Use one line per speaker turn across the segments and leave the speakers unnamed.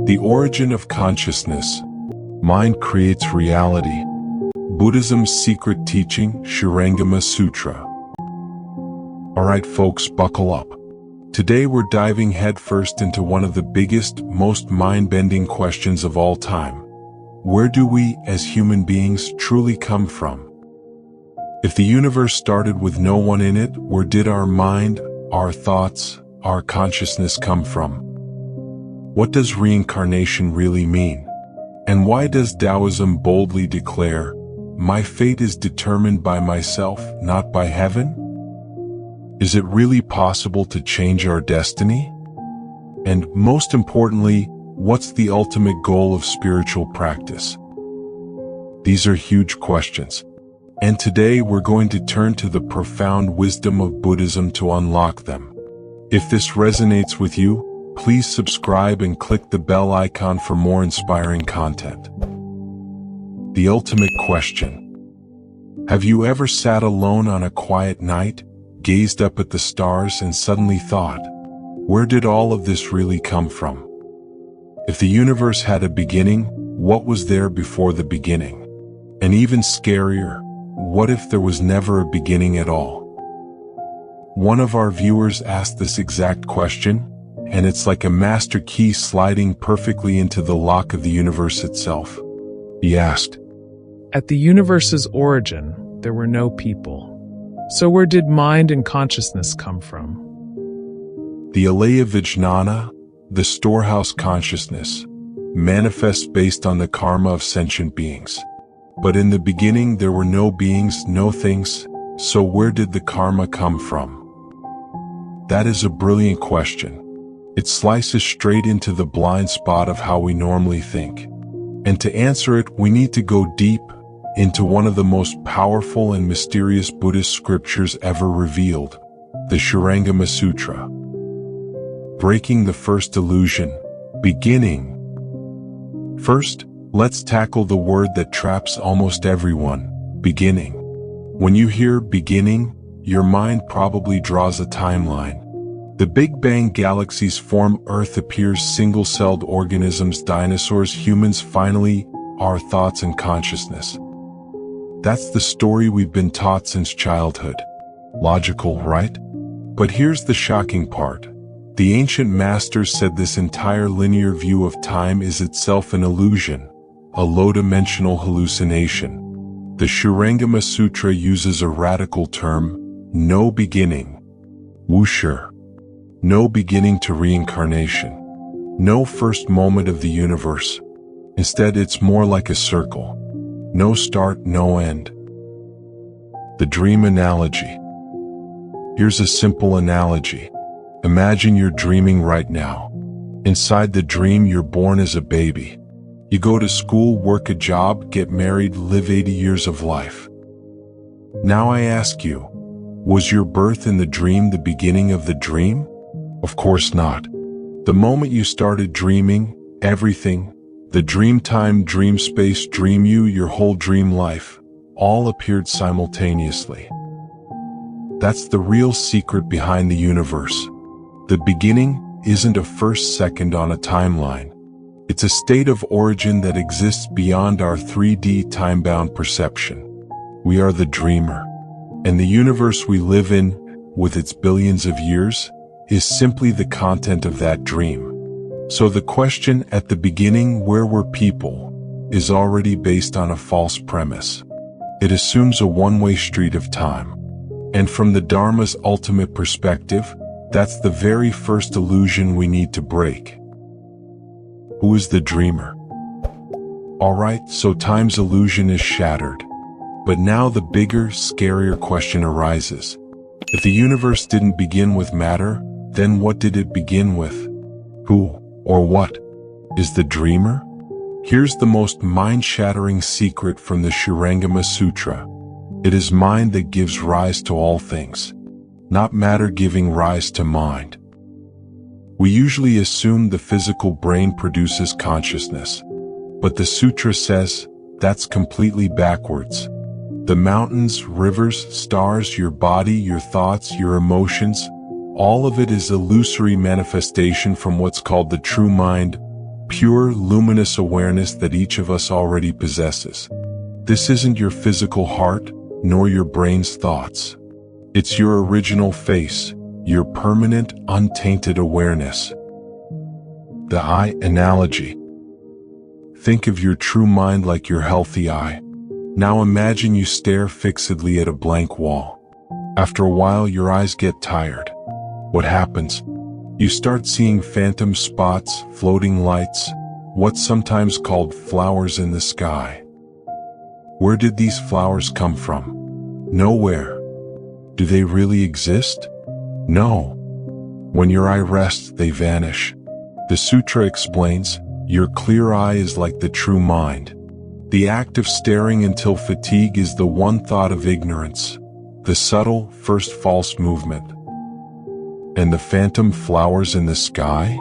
The origin of consciousness. Mind creates reality. Buddhism's secret teaching, Shurangama Sutra. Alright folks, buckle up. Today we're diving headfirst into one of the biggest, most mind-bending questions of all time. Where do we, as human beings, truly come from? If the universe started with no one in it, where did our mind, our thoughts, our consciousness come from? What does reincarnation really mean? And why does Taoism boldly declare, "My fate is determined by myself, not by heaven"? Is it really possible to change our destiny? And most importantly, what's the ultimate goal of spiritual practice? These are huge questions. And today we're going to turn to the profound wisdom of Buddhism to unlock them. If this resonates with you, please subscribe and click the bell icon for more inspiring content. The ultimate question. Have you ever sat alone on a quiet night, gazed up at the stars and suddenly thought, where did all of this really come from? If the universe had a beginning, what was there before the beginning? And even scarier, what if there was never a beginning at all? One of our viewers asked this exact question, and it's like a master key sliding perfectly into the lock of the universe itself. He asked,
at the universe's origin, there were no people. So where did mind and consciousness come from?
The alaya vijnana, the storehouse consciousness, manifests based on the karma of sentient beings. But in the beginning there were no beings, no things, so where did the karma come from? That is a brilliant question. It slices straight into the blind spot of how we normally think. And to answer it, we need to go deep into one of the most powerful and mysterious Buddhist scriptures ever revealed, the Shurangama Sutra. Breaking the first illusion, beginning. First, let's tackle the word that traps almost everyone, beginning. When you hear beginning, your mind probably draws a timeline. The Big Bang, galaxies form, Earth appears, single-celled organisms, dinosaurs, humans, finally, our thoughts and consciousness. That's the story we've been taught since childhood. Logical, right? But here's the shocking part. The ancient masters said this entire linear view of time is itself an illusion, a low-dimensional hallucination. The Shurangama Sutra uses a radical term, no beginning. Wuxia. No beginning to reincarnation. No first moment of the universe. Instead, it's more like a circle. No start, no end. The dream analogy. Here's a simple analogy. Imagine you're dreaming right now. Inside the dream, you're born as a baby. You go to school, work a job, get married, live 80 years of life. Now I ask you, was your birth in the dream the beginning of the dream? Of course not. The moment you started dreaming, everything, the dream time, dream space, dream you, your whole dream life, all appeared simultaneously. That's the real secret behind the universe. The beginning isn't a first second on a timeline. It's a state of origin that exists beyond our 3D time-bound perception. We are the dreamer. And the universe we live in, with its billions of years, is simply the content of that dream. So the question at the beginning, where were people, is already based on a false premise. It assumes a one-way street of time. And from the Dharma's ultimate perspective, that's the very first illusion we need to break. Who is the dreamer? Alright, so time's illusion is shattered. But now the bigger, scarier question arises. If the universe didn't begin with matter, then what did it begin with? Who, or what, is the dreamer? Here's the most mind-shattering secret from the Shurangama Sutra. It is mind that gives rise to all things, not matter giving rise to mind. We usually assume the physical brain produces consciousness, but the sutra says that's completely backwards. The mountains, rivers, stars, your body, your thoughts, your emotions, all of it is illusory manifestation from what's called the true mind, pure, luminous awareness that each of us already possesses. This isn't your physical heart, nor your brain's thoughts. It's your original face, your permanent, untainted awareness. The eye analogy. Think of your true mind like your healthy eye. Now imagine you stare fixedly at a blank wall. After a while, your eyes get tired. What happens? You start seeing phantom spots, floating lights, what's sometimes called flowers in the sky. Where did these flowers come from? Nowhere. Do they really exist? No. When your eye rests, they vanish. The Sutra explains, your clear eye is like the true mind. The act of staring until fatigue is the one thought of ignorance, the subtle, first false movement. And the phantom flowers in the sky?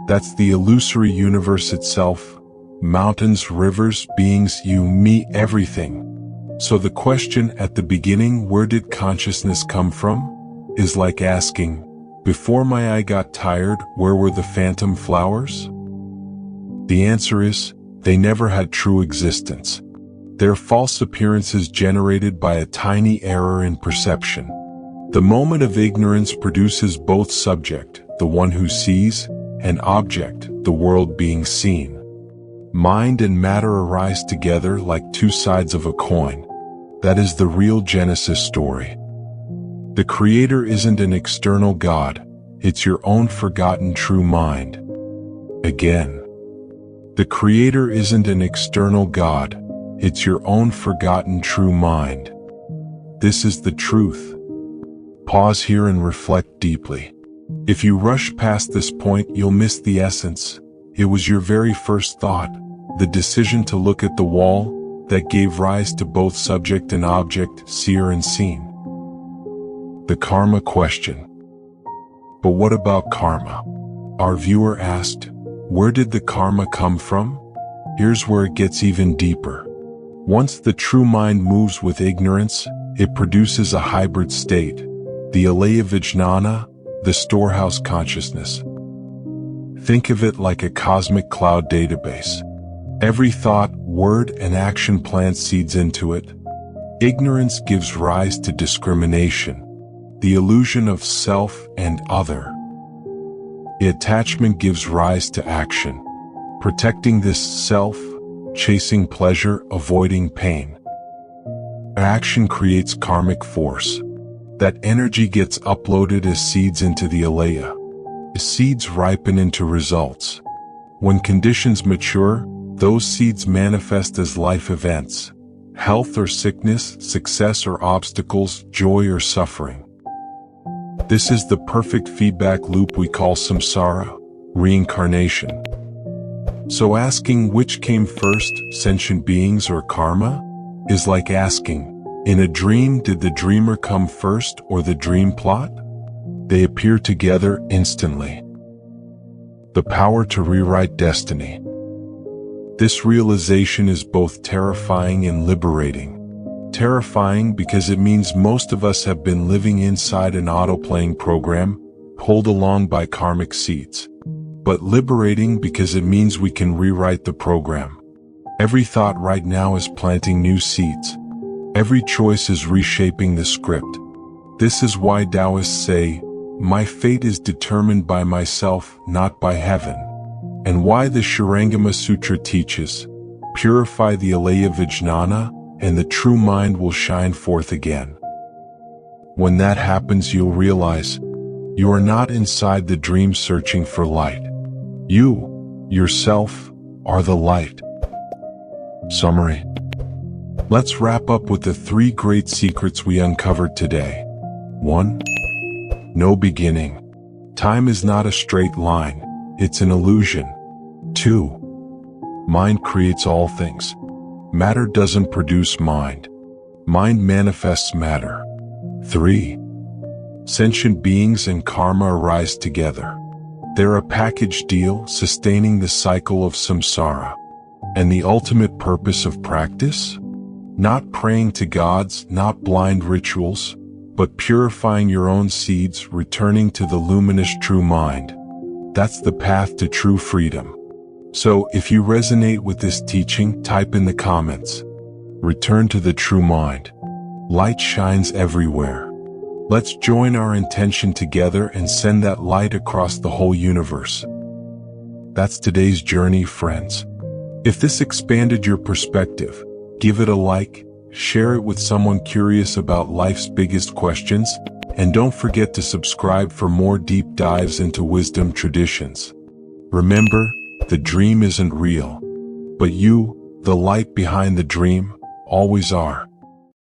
That's the illusory universe itself. Mountains, rivers, beings, you, me, everything. So the question at the beginning, where did consciousness come from, is like asking, before my eye got tired, where were the phantom flowers? The answer is, they never had true existence. They're false appearances generated by a tiny error in perception. The moment of ignorance produces both subject, the one who sees, and object, the world being seen. Mind and matter arise together like two sides of a coin. That is the real Genesis story. The Creator isn't an external God, it's your own forgotten true mind. Again. The Creator isn't an external God, it's your own forgotten true mind. This is the truth. Pause here and reflect deeply. If you rush past this point, you'll miss the essence. It was your very first thought, the decision to look at the wall, that gave rise to both subject and object, seer and seen. The karma question. But what about karma? Our viewer asked, where did the karma come from? Here's where it gets even deeper. Once the true mind moves with ignorance, it produces a hybrid state, the alaya vijnana, the storehouse consciousness. Think of it like a cosmic cloud database. Every thought, word, and action plants seeds into it. Ignorance gives rise to discrimination, the illusion of self and other. The attachment gives rise to action, protecting this self, chasing pleasure, avoiding pain. Action creates karmic force. That energy gets uploaded as seeds into the alaya. Seeds ripen into results. When conditions mature, those seeds manifest as life events, health or sickness, success or obstacles, joy or suffering. This is the perfect feedback loop we call samsara, reincarnation. So asking which came first, sentient beings or karma, is like asking, in a dream, did the dreamer come first or the dream plot? They appear together instantly. The power to rewrite destiny. This realization is both terrifying and liberating. Terrifying because it means most of us have been living inside an auto-playing program, pulled along by karmic seeds. But liberating because it means we can rewrite the program. Every thought right now is planting new seeds. Every choice is reshaping the script. This is why Taoists say, my fate is determined by myself, not by heaven. And why the Shurangama Sutra teaches, purify the alaya vijnana, and the true mind will shine forth again. When that happens, you'll realize, you are not inside the dream searching for light. You, yourself, are the light. Summary. Let's wrap up with the 3 great secrets we uncovered today. 1. No beginning. Time is not a straight line, it's an illusion. 2. Mind creates all things. Matter doesn't produce mind. Mind manifests matter. 3. Sentient beings and karma arise together. They're a package deal sustaining the cycle of samsara. And the ultimate purpose of practice? Not praying to gods, not blind rituals, but purifying your own seeds, returning to the luminous true mind. That's the path to true freedom. So, if you resonate with this teaching, type in the comments. Return to the true mind. Light shines everywhere. Let's join our intention together and send that light across the whole universe. That's today's journey, friends. If this expanded your perspective, give it a like, share it with someone curious about life's biggest questions, and don't forget to subscribe for more deep dives into wisdom traditions. Remember, the dream isn't real, but you, the light behind the dream, always are.